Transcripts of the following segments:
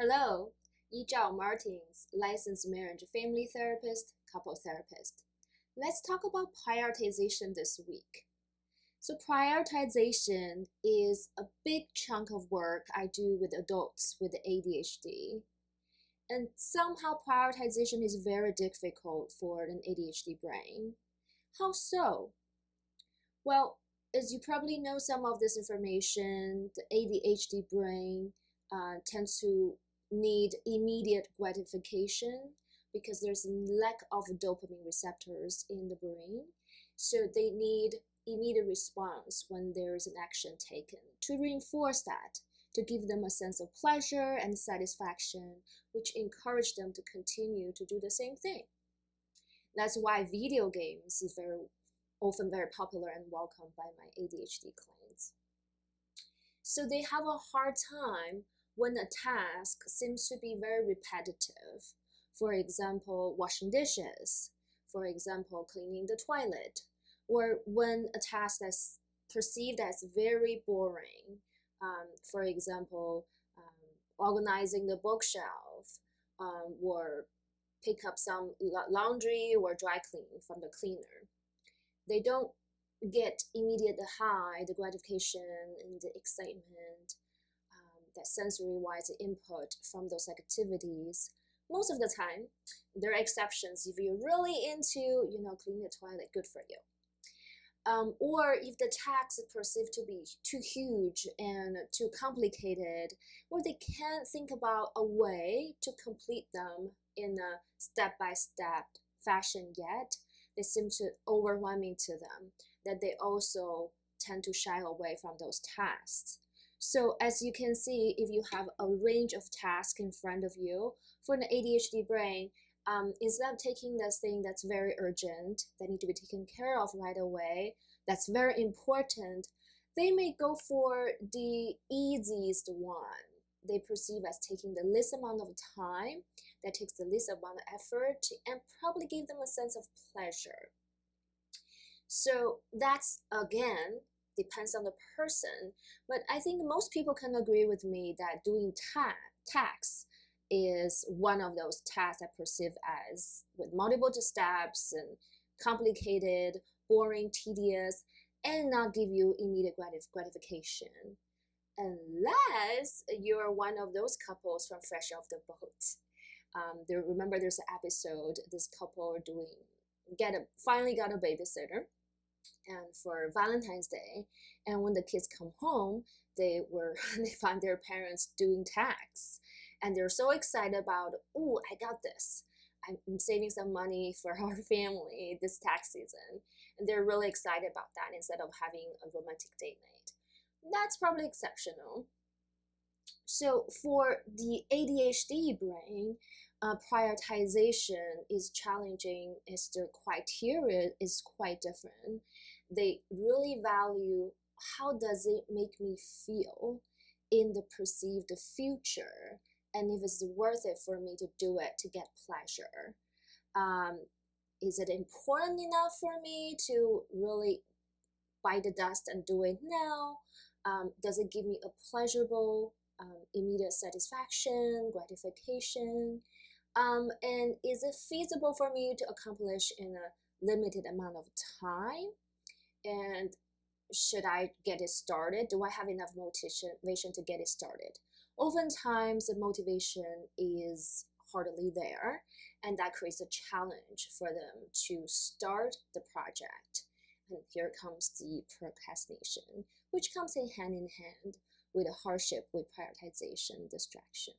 Hello, Yizhao Martins, licensed marriage family therapist, couple therapist. Let's talk about prioritization this week. So, prioritization is a big chunk of work I do with adults with ADHD. And somehow, prioritization is very difficult for an ADHD brain. How so? Well, as you probably know some of this information, the ADHD brain tends to need immediate gratification because there's a lack of dopamine receptors in the brain. So they need immediate response when there's an action taken to reinforce that, to give them a sense of pleasure and satisfaction, which encourage them to continue to do the same thing. That's why video games is often very popular and welcomed by my ADHD clients. So they have a hard time when a task seems to be very repetitive. For example, washing dishes, for example, cleaning the toilet, or when a task that's perceived as very boring, for example, organizing the bookshelf, or pick up some laundry or dry cleaning from the cleaner. They don't get immediate high, the gratification and the excitement, that sensory-wise input from those activities. Most of the time, there are exceptions. If you're really into, cleaning the toilet, good for you. Or if the task is perceived to be too huge and too complicated, or they can't think about a way to complete them in a step-by-step fashion yet, they seem to overwhelming to them, that they also tend to shy away from those tasks. So as you can see, if you have a range of tasks in front of you, for an ADHD brain, instead of taking this thing that's very urgent, that need to be taken care of right away, that's very important, they may go for the easiest one. They perceive as taking the least amount of time, that takes the least amount of effort, and probably give them a sense of pleasure. So that's, again, depends on the person, but I think most people can agree with me that doing tasks is one of those tasks I perceive as with multiple steps and complicated, boring, tedious, and not give you immediate gratification. Unless you're one of those couples from fresh off the boat. Remember there's an episode, this couple finally got a babysitter, and for Valentine's Day, and when the kids come home, they find their parents doing tasks, and they're so excited about, oh, I got this. I'm saving some money for our family this tax season, and they're really excited about that instead of having a romantic date night. That's probably exceptional. So for the ADHD brain, prioritization is challenging as their criteria is quite different. They really value how does it make me feel in the perceived future, and if it's worth it for me to do it to get pleasure. Is it important enough for me to really bite the dust and do it now? Does it give me a pleasurable immediate satisfaction, gratification? And is it feasible for me to accomplish in a limited amount of time? And should I get it started? Do I have enough motivation to get it started? Oftentimes, the motivation is hardly there, and that creates a challenge for them to start the project. And here comes the procrastination, which comes in hand with a hardship with prioritization distraction.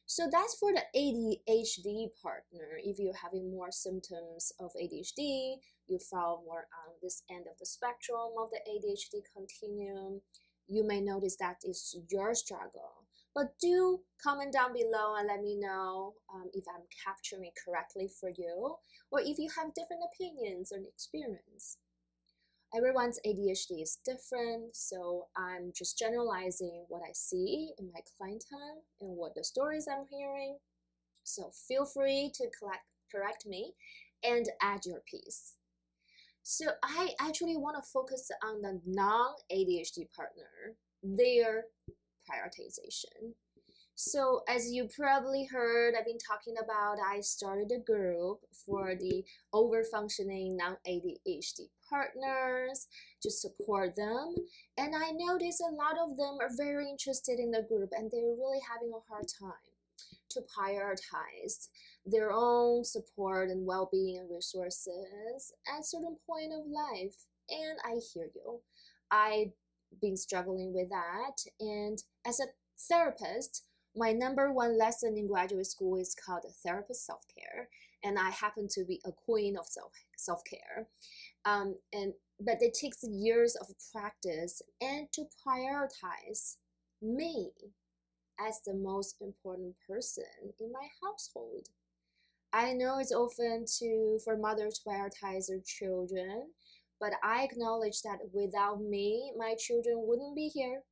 So that's for the ADHD partner. If you're having more symptoms of ADHD, you fall more on this end of the spectrum of the ADHD continuum, you may notice that is your struggle. But do comment down below and let me know if I'm capturing it correctly for you, or if you have different opinions or experience. Everyone's ADHD is different, so I'm just generalizing what I see in my clientele and what the stories I'm hearing. So feel free to correct me and add your piece. So I actually want to focus on the non-ADHD partner, their prioritization. So, as you probably heard, I've been talking about I started a group for the overfunctioning non-ADHD partners to support them. And I noticed a lot of them are very interested in the group and they're really having a hard time to prioritize their own support and well-being and resources at a certain point of life. And I hear you. I've been struggling with that. And as a therapist, my number one lesson in graduate school is called therapist self-care, and I happen to be a queen of self-care. And but it takes years of practice and to prioritize me as the most important person in my household. I know it's often for mothers to prioritize their children, but I acknowledge that without me, my children wouldn't be here.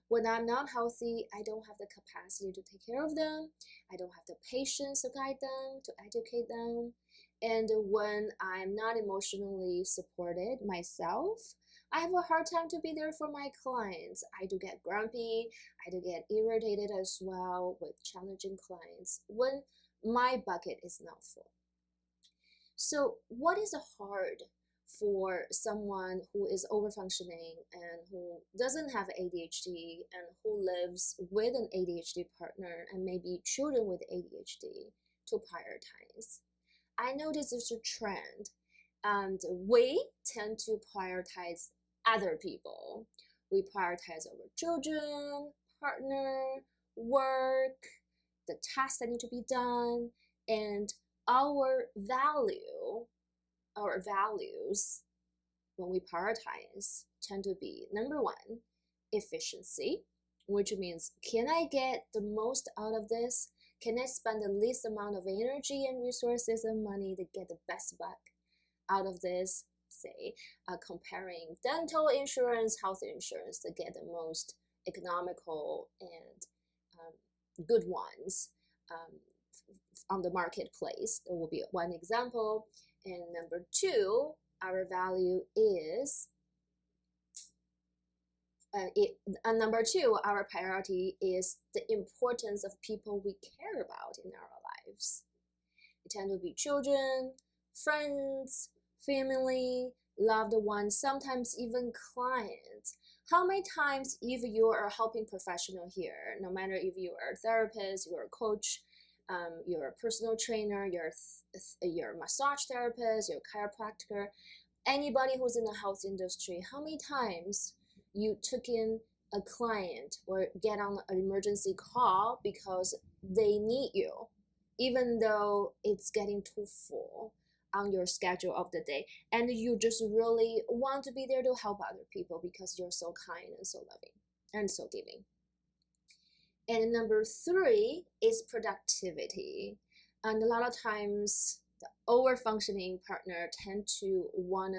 When I'm not healthy, I don't have the capacity to take care of them. I don't have the patience to guide them, to educate them. And when I'm not emotionally supported myself, I have a hard time to be there for my clients. I do get grumpy. I do get irritated as well with challenging clients when my bucket is not full. So, what is hard for someone who is overfunctioning and who doesn't have ADHD and who lives with an ADHD partner and maybe children with ADHD to prioritize? I notice there's a trend, and we tend to prioritize other people. We prioritize our children, partner, work, the tasks that need to be done, and our values when we prioritize tend to be number one, efficiency, which means can I get the most out of this? Can I spend the least amount of energy and resources and money to get the best buck out of this? Say, comparing dental insurance, health insurance to get the most economical and good ones on the marketplace. There will be one example. And number two, our value is number two, our priority is the importance of people we care about in our lives. It tend to be children, friends, family, loved ones, sometimes even clients. How many times, if you are a helping professional here, no matter if you are a therapist, you're a coach, you're a personal trainer, you're a massage therapist, you're a chiropractor, anybody who's in the health industry, how many times you took in a client or get on an emergency call because they need you, even though it's getting too full on your schedule of the day, and you just really want to be there to help other people because you're so kind and so loving and so giving. And number three is productivity. And a lot of times the over-functioning partner tend to want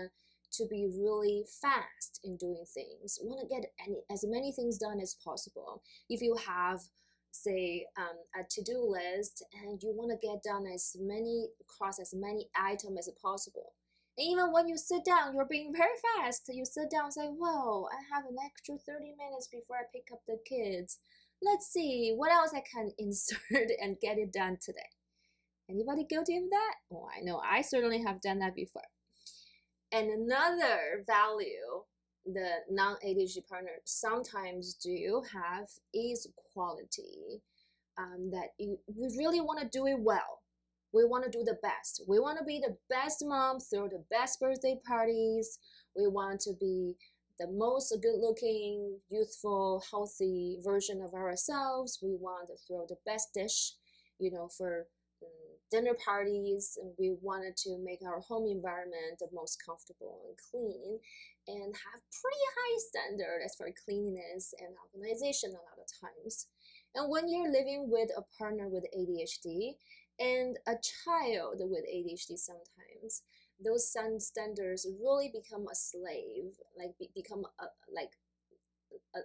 to be really fast in doing things, want to get as many things done as possible. If you have, say, a to-do list and you want to get done across as many items as possible. And even when you sit down, you're being very fast. You sit down and say, well, I have an extra 30 minutes before I pick up the kids. Let's see what else I can insert and get it done today. Anybody guilty of that? Oh, I know I certainly have done that before. And another value the non-ADHD partners sometimes do have is quality. That we really want to do it well. We want to do the best. We want to be the best mom, throw the best birthday parties. We want to be the most good-looking, youthful, healthy version of ourselves. We want to throw the best dish, for dinner parties, and we wanted to make our home environment the most comfortable and clean, and have pretty high standard as for cleanliness and organization a lot of times. And when you're living with a partner with ADHD and a child with ADHD sometimes, those standards really become a slave, become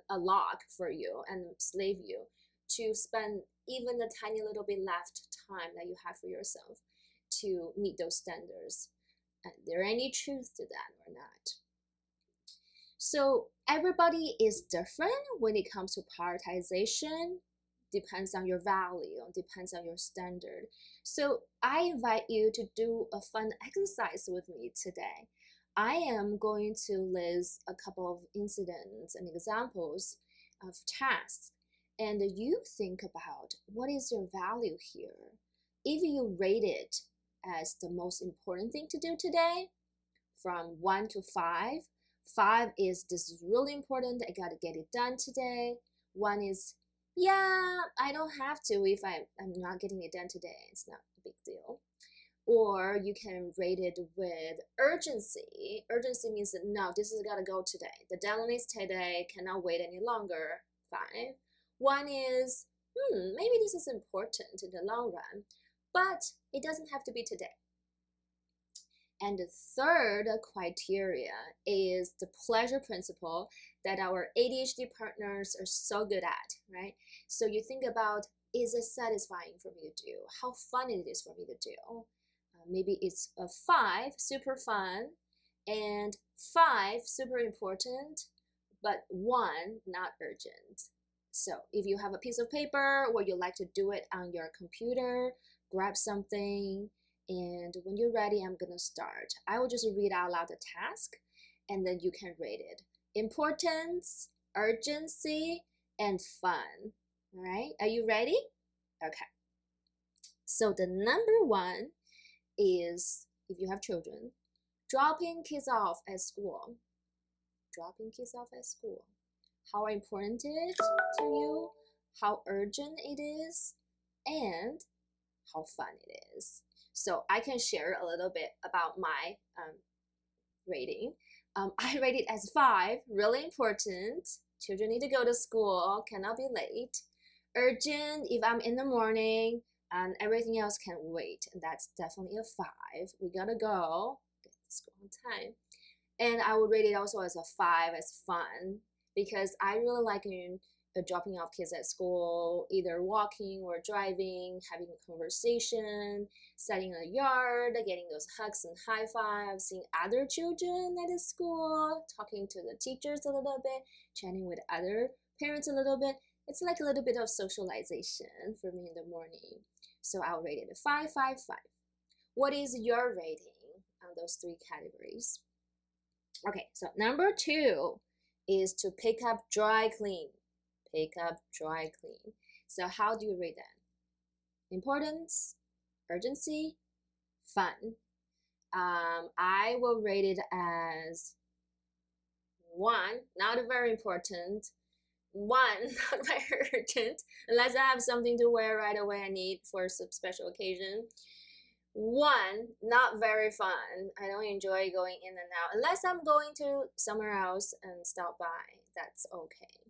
a lock for you and slave you to spend even the tiny little bit left time that you have for yourself to meet those standards. And there any truth to that or not? So everybody is different when it comes to prioritization, depends on your value, depends on your standard. So I invite you to do a fun exercise with me today. I am going to list a couple of incidents and examples of tasks, and you think about what is your value here. If you rate it as the most important thing to do today, from 1 to 5, 5 is this is really important, I gotta get it done today. 1 is, yeah, I don't have to if I'm not getting it done today, it's not a big deal. Or you can rate it with urgency. Urgency means that no, this has gotta go today. The deadline is today, cannot wait any longer. 5. 1 is, maybe this is important in the long run, but it doesn't have to be today. And the third criteria is the pleasure principle that our ADHD partners are so good at, right? So you think about, is it satisfying for me to do? How fun it is for me to do? Maybe it's a 5, super fun, and 5, super important, but 1, not urgent. So if you have a piece of paper or you like to do it on your computer, grab something, and when you're ready, I'm gonna start. I will just read out loud the task, and then you can rate it. Importance, urgency, and fun. All right, are you ready? Okay. So the number 1 is, if you have children, dropping kids off at school. Dropping kids off at school. How important it is to you, how urgent it is, and how fun it is. So I can share a little bit about my rating. I rate it as 5, really important. Children need to go to school, cannot be late. Urgent, if I'm in the morning, and everything else can wait. And that's definitely a 5. We gotta go, get to school on time. And I would rate it also as a 5, as fun, because I really like dropping off kids at school, either walking or driving, having a conversation, setting a yard, getting those hugs and high fives, seeing other children at the school, talking to the teachers a little bit, chatting with other parents a little bit. It's like a little bit of socialization for me in the morning. So I'll rate it a 5, 5, 5. What is your rating on those 3 categories? Okay, so number 2 is to pick up dry clean. Pick up dry clean. So how do you rate that? Importance, urgency, fun. I will rate it as 1, not very important. 1, not very urgent, unless I have something to wear right away I need for some special occasion. 1, not very fun. I don't enjoy going in and out. Unless I'm going to somewhere else and stop by, that's okay.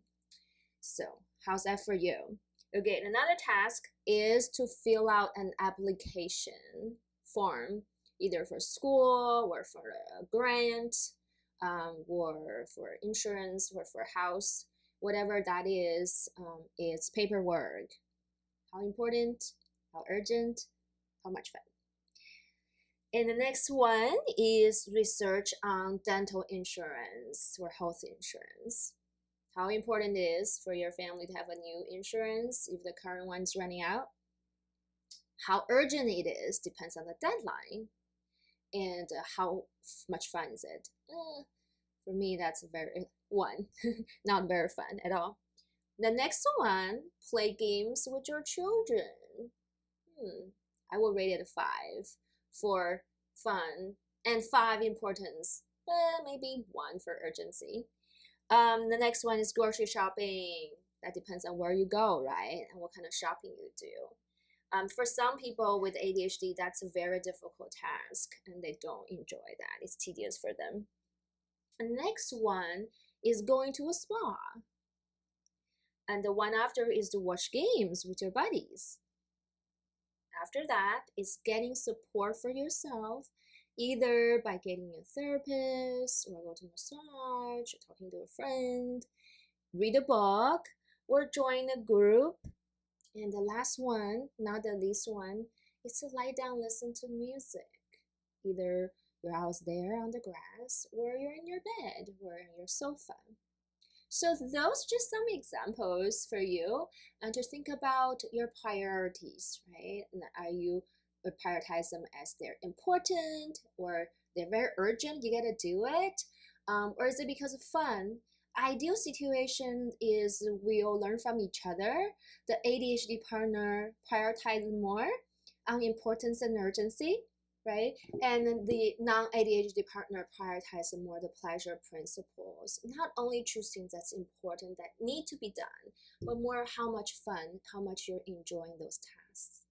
So how's that for you? Okay, another task is to fill out an application form, either for school or for a grant, or for insurance or for a house. Whatever that is, it's paperwork. How important, how urgent, how much fun. And the next one is research on dental insurance or health insurance. How important it is for your family to have a new insurance if the current one's running out. How urgent it is depends on the deadline. And how much fun is it? For me, that's a very 1, not very fun at all. The next one, play games with your children. I will rate it a 5 for fun and 5 importance, maybe 1 for urgency. The next one is grocery shopping. That depends on where you go, right? And what kind of shopping you do. For some people with ADHD, that's a very difficult task and they don't enjoy that. It's tedious for them. The next one is going to a spa. And the one after is to watch games with your buddies. After that is getting support for yourself, either by getting a therapist or go to massage, or talking to a friend, read a book, or join a group. And the last one, not the least one, is to lie down, listen to music. Either you're out there on the grass, or you're in your bed, or on your sofa. So those are just some examples for you and to think about your priorities, right? And are you prioritize them as they're important or they're very urgent, you gotta do it? Or is it because of fun? Ideal situation is we all learn from each other. The ADHD partner prioritizes more on importance and urgency, right? And the non-ADHD partner prioritizes more the pleasure principles. Not only choose things that's important that need to be done, but more how much fun, how much you're enjoying those tasks.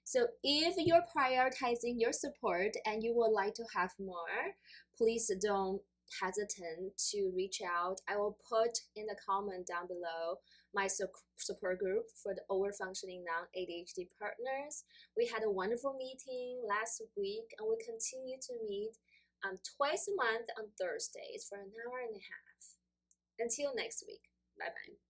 So if you're prioritizing your support and you would like to have more, please don't hesitate to reach out. I will put in the comment down below my support group for the overfunctioning non-ADHD partners. We had a wonderful meeting last week and we continue to meet twice a month on Thursdays for an hour and a half. Until next week, bye bye.